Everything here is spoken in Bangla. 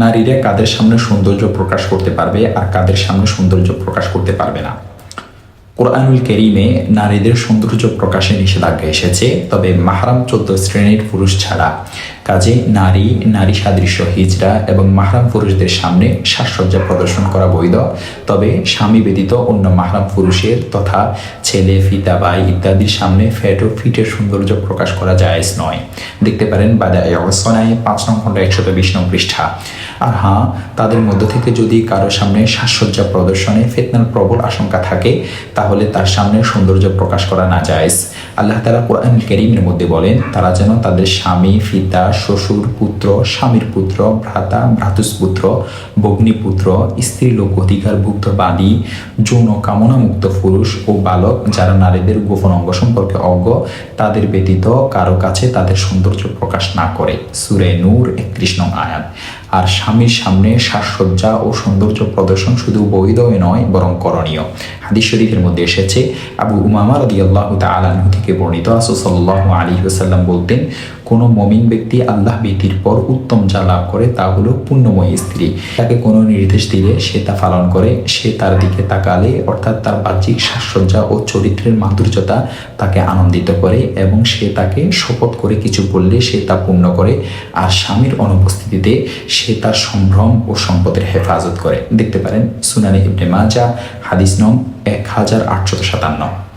নারীরা কাদের সামনে সৌন্দর্য প্রকাশ করতে পারবে আর কাদের সামনে সৌন্দর্য প্রকাশ করতে পারবে না। কোরআনুল কারীমে নারীদের সৌন্দর্য প্রকাশে নিষেধাজ্ঞা এসেছে, তবে মাহরাম 14 শ্রেণীর পুরুষ ছাড়া। কাজে নারী সাদৃশ্য হিজড়া এবং মাহরাম পুরুষদের সামনে সাজসজ্জা প্রদর্শন করা বৈধ, তবে স্বামী ব্যতীত অন্য মাহরাম পুরুষের তথা ছেলে, পিতা, ভাই ইত্যাদির সামনে ফ্যাট ও ফিটের সৌন্দর্য প্রকাশ করা জায়েজ নয়। দেখতে পারেন বাদায়ে ওয়াসনায় 5 নং খণ্ড 120 নং পৃষ্ঠা। আর হ্যাঁ, তাদের মধ্য থেকে যদি কারো সামনে সাজসজ্জা প্রদর্শনে ফিতনার প্রবল আশঙ্কা থাকে তাহলে তার সামনে সৌন্দর্য প্রকাশ করা না জায়েজ। আল্লাহ তাআলা কোরআনুল কারীমের মধ্যে বলেন, তারা যেন তাদের স্বামী, পিতা, শ্বশুর, পুত্র, স্বামীর পুত্র, ভ্রাতা, ভ্রাতুষ্পুত্র, ভগ্নীপুত্র, স্ত্রীলোক অধিকারভুক্ত বাদী, যৌন কামনামুক্ত পুরুষ ও বালক যারা নারীদের গোপন অঙ্গ সম্পর্কে অজ্ঞ তাদের ব্যতীত কারো কাছে তাদের সৌন্দর্য প্রকাশ না করে। সূরা নূর 31 নং আয়াত। আর স্বামীর সামনে সাজসজ্জা ও সৌন্দর্য প্রদর্শন শুধু বৈধই নয় বরং করণীয়। হাদিস শরীফের মধ্যে এসেছে, আবু উমামা রাদিয়াল্লাহু তাআলা আনহু থেকে বর্ণিত, রাসূল সাল্লাল্লাহু আলাইহি ওয়াসাল্লাম বলতেন, কোনো মুমিন ব্যক্তি আল্লাহ ব্যতীর পর উত্তম যা লাভ করে তা হলো পুণ্যময়ী স্ত্রী। তাকে কোনো নির্দেশ দিলে সে তা পালন করে, সে তার দিকে তাকালে অর্থাৎ তার বাহ্যিক সাজসজ্জা ও চরিত্রের মাধুর্যতা তাকে আনন্দিত করে এবং সে তাকে শপথ করে কিছু বললে সে তা পূর্ণ করে, আর স্বামীর অনুপস্থিতিতে সে তার সম্ভ্রম ও সম্পদের হেফাজত করে। দেখতে পারেন সুনানে ইবনে মাজাহ হাদিস নং 1857।